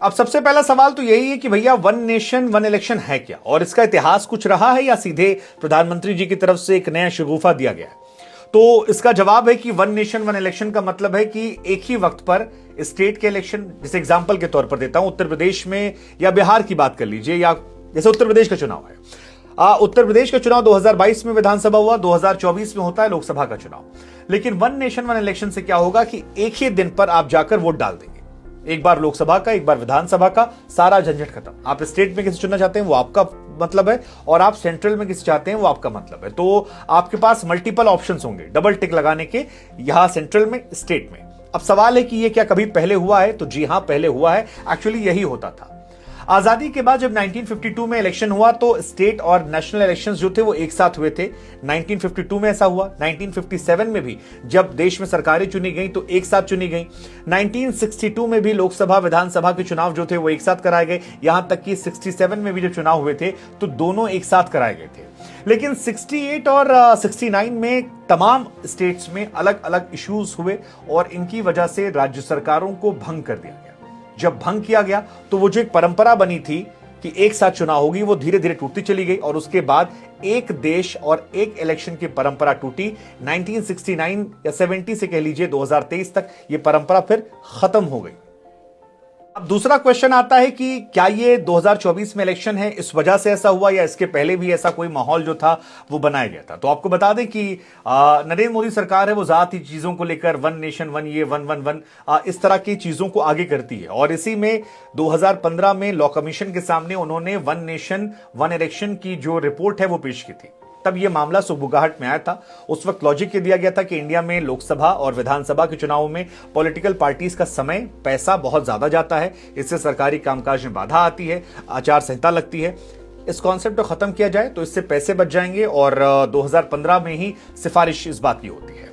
अब सबसे पहला सवाल तो यही है कि भैया वन नेशन वन इलेक्शन है क्या, और इसका इतिहास कुछ रहा है या सीधे प्रधानमंत्री जी की तरफ से एक नया शगुफा दिया गया है। तो इसका जवाब है कि वन नेशन वन इलेक्शन का मतलब है कि एक ही वक्त पर स्टेट के इलेक्शन, जैसे एग्जांपल के तौर पर देता हूं, उत्तर प्रदेश में या बिहार की बात कर लीजिए, या जैसे उत्तर प्रदेश का चुनाव है। उत्तर प्रदेश का चुनाव 2022 में विधानसभा हुआ, 2024 में होता है लोकसभा का चुनाव। लेकिन वन नेशन वन इलेक्शन से क्या होगा कि एक ही दिन पर आप जाकर वोट डाल देंगे, एक बार लोकसभा का, एक बार विधानसभा का, सारा झंझट खत्म। आप स्टेट में किसे चुनना चाहते हैं वो आपका मतलब है, और आप सेंट्रल में किसे चाहते हैं वो आपका मतलब है। तो आपके पास मल्टीपल ऑप्शंस होंगे डबल टिक लगाने के, यहां सेंट्रल में, स्टेट में। अब सवाल है कि ये क्या कभी पहले हुआ है? तो जी हां, पहले हुआ है। एक्चुअली यही होता था। आजादी के बाद जब 1952 में इलेक्शन हुआ तो स्टेट और नेशनल इलेक्शंस जो थे वो एक साथ हुए थे। 1952 में ऐसा हुआ, 1957 में भी जब देश में सरकारें चुनी गई तो एक साथ चुनी गई। 1962 में भी लोकसभा विधानसभा के चुनाव जो थे वो एक साथ कराए गए। यहां तक कि 67 में भी जो चुनाव हुए थे तो दोनों एक साथ कराए गए थे। लेकिन 68 और 69 में तमाम स्टेट्स में अलग अलग इश्यूज हुए और इनकी वजह से राज्य सरकारों को भंग कर दिया गया। जब भंग किया गया तो वो जो एक परंपरा बनी थी कि एक साथ चुनाव होगी, वो धीरे धीरे टूटती चली गई, और उसके बाद एक देश और एक इलेक्शन की परंपरा टूटी। 1969 या 70 से कह लीजिए 2023 तक ये परंपरा फिर खत्म हो गई। अब दूसरा क्वेश्चन आता है कि क्या ये 2024 में इलेक्शन है इस वजह से ऐसा हुआ, या इसके पहले भी ऐसा कोई माहौल जो था वो बनाया गया था। तो आपको बता दें कि नरेंद्र मोदी सरकार है वो ज्यादा चीजों को लेकर वन नेशन वन ये वन वन वन इस तरह की चीजों को आगे करती है। और इसी में 2015 में लॉ कमीशन के सामने उन्होंने वन नेशन वन इलेक्शन की जो रिपोर्ट है वो पेश की थी। तब यह मामला सुगबुगाहट में आया था। उस वक्त लॉजिक ये दिया गया था कि इंडिया में लोकसभा और विधानसभा के चुनावों में पॉलिटिकल पार्टीज का समय, पैसा बहुत ज्यादा जाता है, इससे सरकारी कामकाज में बाधा आती है, आचार संहिता लगती है। इस कॉन्सेप्ट को खत्म किया जाए तो इससे पैसे बच जाएंगे, और 2015 में ही सिफारिश इस बात की होती है।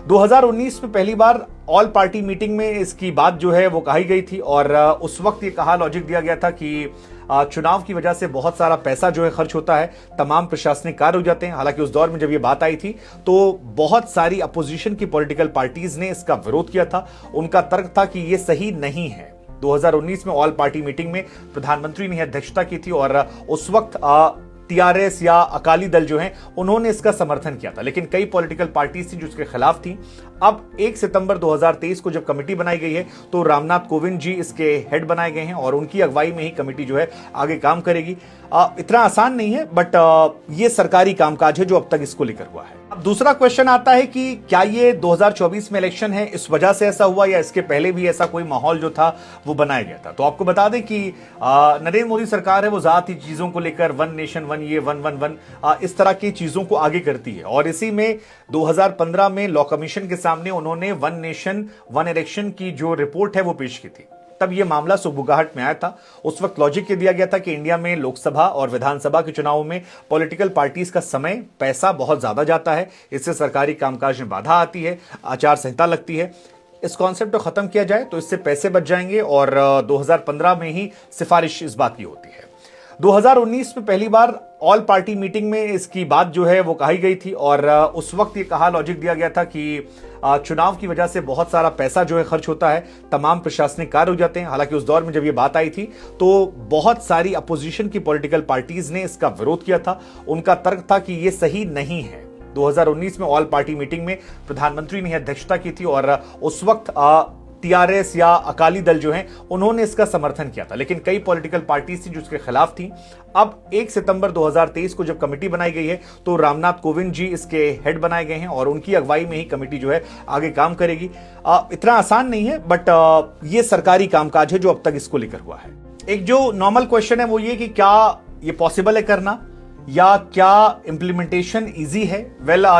2019 में पहली बार ऑल पार्टी मीटिंग में इसकी बात जो है वो कही गई थी, और उस वक्त ये कहा, लॉजिक दिया गया था कि चुनाव की वजह से बहुत सारा पैसा जो है खर्च होता है, तमाम प्रशासनिक कार्य हो जाते हैं। हालांकि उस दौर में जब ये बात आई थी तो बहुत सारी अपोजिशन की पॉलिटिकल पार्टीज ने इसका विरोध किया था। उनका तर्क था कि ये सही नहीं है। 2019 में ऑल पार्टी मीटिंग में प्रधानमंत्री ने अध्यक्षता की थी, और उस वक्त टीआरएस या अकाली दल जो हैं उन्होंने इसका समर्थन किया था, लेकिन कई पॉलिटिकल पार्टीज थी जो इसके खिलाफ थी। अब 1 सितंबर 2023 को जब कमेटी बनाई गई है तो रामनाथ कोविंद जी इसके हेड बनाए गए हैं, और उनकी अगुवाई में ही कमेटी जो है आगे काम करेगी। इतना आसान नहीं है, बट ये सरकारी कामकाज है जो अब तक इसको लेकर हुआ है। अब दूसरा क्वेश्चन आता है कि क्या ये 2024 में इलेक्शन है इस वजह से ऐसा हुआ, या इसके पहले भी ऐसा कोई माहौल जो था वो बनाया गया था। तो आपको बता दें कि नरेंद्र मोदी सरकार है वो ज्यादा चीजों को लेकर वन नेशन वन ये वन वन वन इस तरह की चीजों को आगे करती है। और इसी में 2015 में लॉ कमीशन के सामने उन्होंने वन नेशन वन इलेक्शन की जो रिपोर्ट है वो पेश की थी। तब यह मामला सुगबुगाहट में आया था। उस वक्त लॉजिक ये दिया गया था कि इंडिया में लोकसभा और विधानसभा के चुनावों में पॉलिटिकल पार्टीज का समय, पैसा बहुत ज्यादा जाता है, इससे सरकारी कामकाज में बाधा आती है, आचार संहिता लगती है। इस कॉन्सेप्ट को खत्म किया जाए तो इससे पैसे बच जाएंगे, और 2015 में ही सिफारिश इस बात की होती है। 2019 में पहली बार ऑल पार्टी मीटिंग में इसकी बात जो है वो कही गई थी, और उस वक्त ये कहा, लॉजिक दिया गया था कि चुनाव की वजह से बहुत सारा पैसा जो है खर्च होता है, तमाम प्रशासनिक कार्य हो जाते हैं। हालांकि उस दौर में जब ये बात आई थी तो बहुत सारी अपोजिशन की पॉलिटिकल पार्टीज ने इसका विरोध किया था। उनका तर्क था कि ये सही नहीं है। 2019 में ऑल पार्टी मीटिंग में प्रधानमंत्री ने अध्यक्षता की थी, और उस वक्त टीआरएस या अकाली दल जो हैं उन्होंने इसका समर्थन किया था, लेकिन कई पॉलिटिकल पार्टीज थी जो इसके खिलाफ थी। अब 1 सितंबर 2023 को जब कमेटी बनाई गई है तो रामनाथ कोविंद जी इसके हेड बनाए गए हैं, और उनकी अगुवाई में ही कमेटी जो है आगे काम करेगी। इतना आसान नहीं है, बट ये सरकारी कामकाज है जो अब तक इसको लेकर हुआ है। एक जो नॉर्मल क्वेश्चन है वो ये कि क्या ये पॉसिबल है करना, या क्या इंप्लीमेंटेशन इजी है?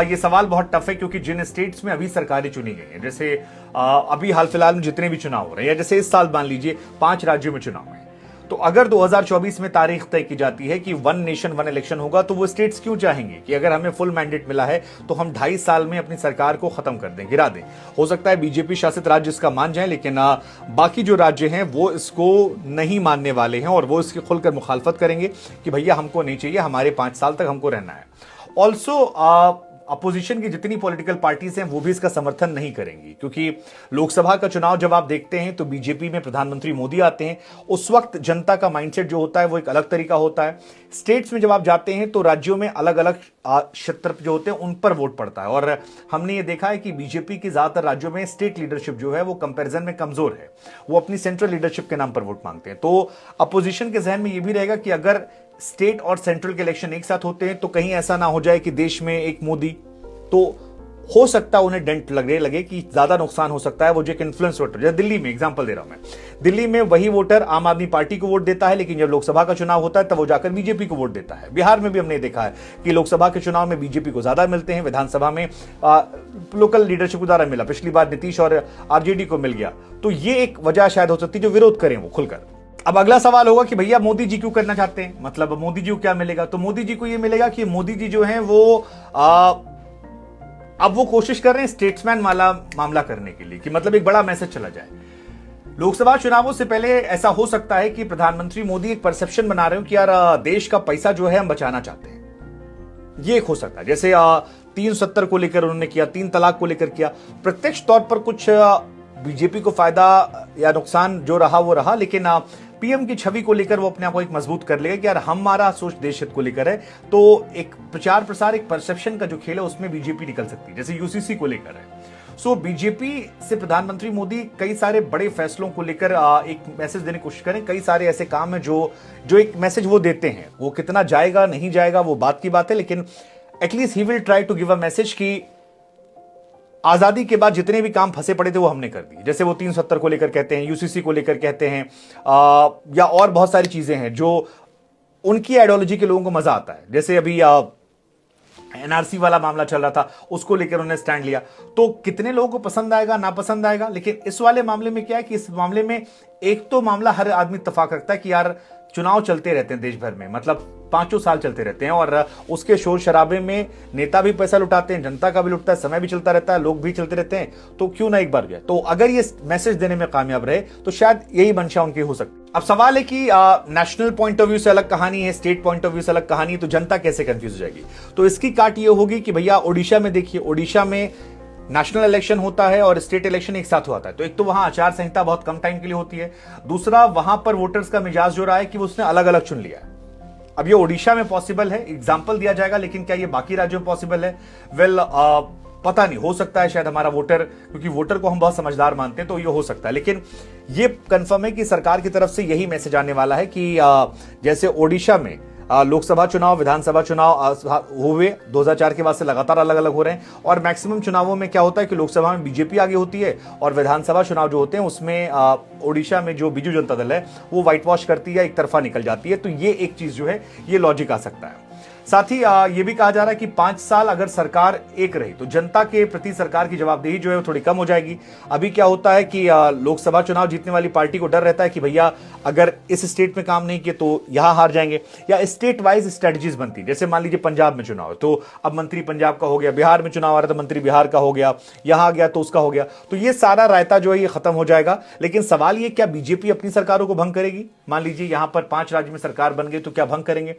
ये सवाल बहुत टफ है, क्योंकि जिन स्टेट्स में अभी सरकारें चुनी गई हैं, जैसे अभी हाल फिलहाल में जितने भी चुनाव हो रहे हैं, या जैसे इस साल मान लीजिए 5 राज्यों में चुनाव है, तो अगर 2024 में तारीख तय की जाती है कि वन नेशन वन इलेक्शन होगा, तो वो स्टेट्स क्यों चाहेंगे कि अगर हमें फुल मैंडेट मिला है तो हम 2.5 साल में अपनी सरकार को खत्म कर दें, गिरा दें। हो सकता है बीजेपी शासित राज्य इसका मान जाए, लेकिन बाकी जो राज्य हैं वो इसको नहीं मानने वाले हैं, और वो इसकी खुलकर मुखालफत करेंगे कि भैया हमको नहीं चाहिए, हमारे 5 साल तक हमको रहना है। ऑल्सो अपोजिशन की जितनी पॉलिटिकल पार्टीज हैं वो भी इसका समर्थन नहीं करेंगी, क्योंकि लोकसभा का चुनाव जब आप देखते हैं तो बीजेपी में प्रधानमंत्री मोदी आते हैं, उस वक्त जनता का माइंडसेट जो होता है वो एक अलग तरीका होता है। स्टेट्स में जब आप जाते हैं तो राज्यों में अलग अलग क्षेत्र जो होते हैं उन पर वोट पड़ता है, और हमने ये देखा है कि बीजेपी की ज्यादातर राज्यों में स्टेट लीडरशिप जो है वो कंपैरिजन में कमजोर है, वो अपनी सेंट्रल लीडरशिप के नाम पर वोट मांगते हैं। तो अपोजिशन के जहन में ये भी रहेगा कि अगर स्टेट और सेंट्रल के इलेक्शन एक साथ होते हैं तो कहीं ऐसा ना हो जाए कि देश में एक मोदी, तो हो सकता है उन्हें डेंट लगे कि ज्यादा नुकसान हो सकता है। वो जो एक इन्फ्लुएंस वोटर, जैसे दिल्ली में एग्जांपल दे रहा हूं मैं, दिल्ली में वही वोटर आम आदमी पार्टी को वोट देता है, लेकिन जब लोकसभा का चुनाव होता है तब वो जाकर बीजेपी को वोट देता है। बिहार में भी हमने देखा है कि लोकसभा के चुनाव में बीजेपी को ज्यादा मिलते हैं, विधानसभा में लोकल लीडरशिप को ज्यादा मिला, पिछली बार नीतीश और आरजेडी को मिल गया। तो ये एक वजह शायद हो सकती है जो विरोध करें वो खुलकर। अब अगला सवाल होगा कि भैया मोदी जी क्यों करना चाहते हैं, मतलब मोदी जी को क्या मिलेगा? तो मोदी जी को यह मिलेगा कि मोदी जी जो हैं वो अब वो कोशिश कर रहे हैं स्टेट्समैन वाला मामला करने के लिए, कि मतलब एक बड़ा मैसेज चला जाए। लोकसभा चुनावों से पहले ऐसा हो सकता है कि प्रधानमंत्री मोदी एक परसेप्शन बना रहे हो कि यार देश का पैसा जो है हम बचाना चाहते हैं, ये एक हो सकता है। जैसे 370 को लेकर उन्होंने किया, 3 तलाक को लेकर किया, प्रत्यक्ष तौर पर कुछ बीजेपी को फायदा या नुकसान जो रहा वो रहा, लेकिन पीएम की छवि को लेकर वो अपने आप को एक मजबूत कर लेगा कि यार हमारा सोच देश हित को लेकर है। तो एक प्रचार प्रसार, एक परसेप्शन का जो खेल है उसमें बीजेपी निकल सकती है, जैसे यूसीसी को लेकर है। सो बीजेपी से प्रधानमंत्री मोदी कई सारे बड़े फैसलों को लेकर एक मैसेज देने की कोशिश करें। कई सारे ऐसे काम है जो एक मैसेज वो देते हैं, वो कितना जाएगा नहीं जाएगा वो बात की बात है, लेकिन at least he will try to give a message कि आजादी के बाद जितने भी काम फंसे पड़े थे वो हमने कर दिए। जैसे वो 370 को लेकर कहते हैं, यूसीसी को लेकर कहते हैं, या और बहुत सारी चीजें हैं जो उनकी आइडियोलॉजी के लोगों को मजा आता है। जैसे अभी एनआरसी वाला मामला चल रहा था, उसको लेकर उन्होंने स्टैंड लिया। तो कितने लोगों को पसंद आएगा ना पसंद आएगा, लेकिन इस वाले मामले में क्या है कि इस मामले में एक तो मामला हर आदमी इत्तेफाक रखता है कि यार चुनाव चलते रहते हैं देश भर में, मतलब 5 साल चलते रहते हैं, और उसके शोर शराबे में नेता भी पैसा लुटाते हैं, जनता का भी लुटता है, समय भी चलता रहता है, लोग भी चलते रहते हैं, तो क्यों ना एक बार जाए। तो अगर ये मैसेज देने में कामयाब रहे तो शायद यही मंशा उनकी हो सकती है। अब सवाल है कि नेशनल पॉइंट ऑफ व्यू से अलग कहानी है, स्टेट पॉइंट ऑफ व्यू से अलग कहानी है, तो जनता कैसे कंफ्यूज हो जाएगी? तो इसकी काट ये होगी कि भैया ओडिशा में देखिए, ओडिशा में नेशनल इलेक्शन होता है और स्टेट इलेक्शन एक साथ होता है, तो एक तो वहां आचार संहिता बहुत कम टाइम के लिए होती है, दूसरा वहां पर वोटर्स का मिजाज जो रहा है कि उसने अलग अलग चुन लिया है। अब ये ओडिशा में पॉसिबल है, एग्जाम्पल दिया जाएगा, लेकिन क्या ये बाकी राज्यों में पॉसिबल है? वेल पता नहीं, हो सकता है शायद हमारा वोटर, क्योंकि वोटर को हम बहुत समझदार मानते हैं, तो ये हो सकता है। लेकिन ये कंफर्म है कि सरकार की तरफ से यही मैसेज आने वाला है कि जैसे ओडिशा में लोकसभा चुनाव, विधानसभा चुनाव हुए 2004 के बाद से लगातार अलग अलग हो रहे हैं, और मैक्सिमम चुनावों में क्या होता है कि लोकसभा में बीजेपी आगे होती है और विधानसभा चुनाव जो होते हैं उसमें ओडिशा में जो बीजू जनता दल है वो व्हाइट वॉश करती है, एक तरफा निकल जाती है। तो ये एक चीज जो है ये लॉजिक आ सकता है। साथ ही ये भी कहा जा रहा है कि 5 साल अगर सरकार एक रही तो जनता के प्रति सरकार की जवाबदेही जो है वो थोड़ी कम हो जाएगी। अभी क्या होता है कि लोकसभा चुनाव जीतने वाली पार्टी को डर रहता है कि भैया अगर इस स्टेट में काम नहीं किए तो यहां हार जाएंगे, या स्टेट वाइज स्ट्रेटजीज बनती। जैसे मान लीजिए पंजाब में चुनाव है तो अब मंत्री पंजाब का हो गया, बिहार में चुनाव आ रहा था मंत्री बिहार का हो गया, यहां आ गया तो उसका हो गया, तो ये सारा रायता जो है ये खत्म हो जाएगा। लेकिन सवाल ये, क्या बीजेपी अपनी सरकारों को भंग करेगी? मान लीजिए यहां पर 5 राज्य में सरकार बन गई तो क्या भंग करेंगे?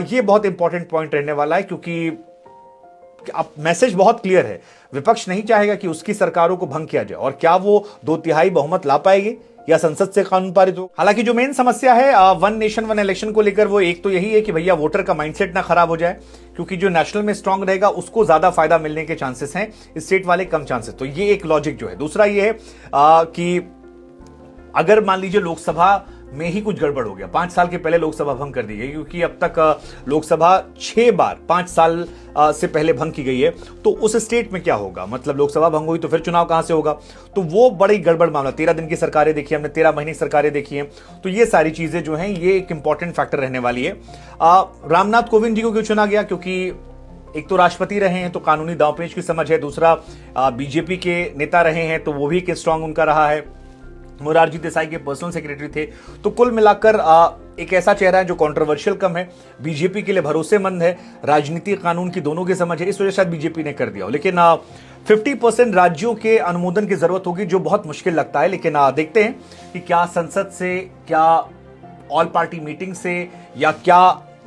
ये बहुत इंपॉर्टेंट पॉइंट रहने वाला है, क्योंकि अब मैसेज बहुत क्लियर है, विपक्ष नहीं चाहेगा कि उसकी सरकारों को भंग किया जाए, और क्या वो 2/3 बहुमत ला पाएगी या संसद से कानून पारित हो? हालांकि जो मेन समस्या है वन नेशन वन इलेक्शन को लेकर, वो एक तो यही है कि भैया वोटर का माइंडसेट ना खराब हो जाए, क्योंकि जो नेशनल में स्ट्रांग रहेगा उसको ज्यादा फायदा मिलने के चांसेस हैं, स्टेट वाले कम चांसेस। तो ये एक लॉजिक जो है। दूसरा ये है कि अगर मान लीजिए लोकसभा में ही कुछ गड़बड़ हो गया, 5 साल के पहले लोकसभा भंग कर दी गई, क्योंकि अब तक लोकसभा 6 बार 5 साल से पहले भंग की गई है, तो उस स्टेट में क्या होगा? मतलब लोकसभा भंग हुई तो फिर चुनाव कहां से होगा? तो वो बड़ी गड़बड़ मामला। 13 दिन की सरकारें देखी हमने, 13 महीने की सरकारें देखी हैं, तो ये सारी चीजें जो हैं ये एक इंपॉर्टेंट फैक्टर रहने वाली है। रामनाथ कोविंद जी को क्यों चुना गया? क्योंकि एक तो राष्ट्रपति रहे हैं तो कानूनी दांवपेच की समझ है, दूसरा बीजेपी के नेता रहे हैं तो वो भी एक स्ट्रांग उनका रहा है, मोरारजी देसाई के पर्सनल सेक्रेटरी थे। तो कुल मिलाकर एक ऐसा चेहरा है जो कंट्रोवर्शियल कम है, बीजेपी के लिए भरोसेमंद है, राजनीति कानून की दोनों की समझ है, इस वजह से शायद बीजेपी ने कर दिया हो। लेकिन 50% राज्यों के अनुमोदन की जरूरत होगी, जो बहुत मुश्किल लगता है। लेकिन देखते हैं कि क्या संसद से, क्या ऑल पार्टी मीटिंग से, या क्या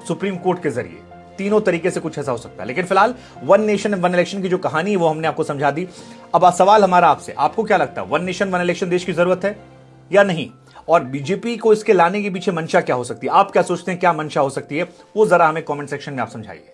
सुप्रीम कोर्ट के जरिए तीनों तरीके से कुछ ऐसा हो सकता है। लेकिन फिलहाल वन नेशन वन इलेक्शन की जो कहानी है वो हमने आपको समझा दी। अब सवाल हमारा आपसे, आपको क्या लगता है वन नेशन वन इलेक्शन देश की जरूरत है या नहीं? और बीजेपी को इसके लाने के पीछे मंशा क्या हो सकती है? आप क्या सोचते हैं, क्या मंशा हो सकती है? वो जरा हमें कमेंट सेक्शन में आप समझाइए।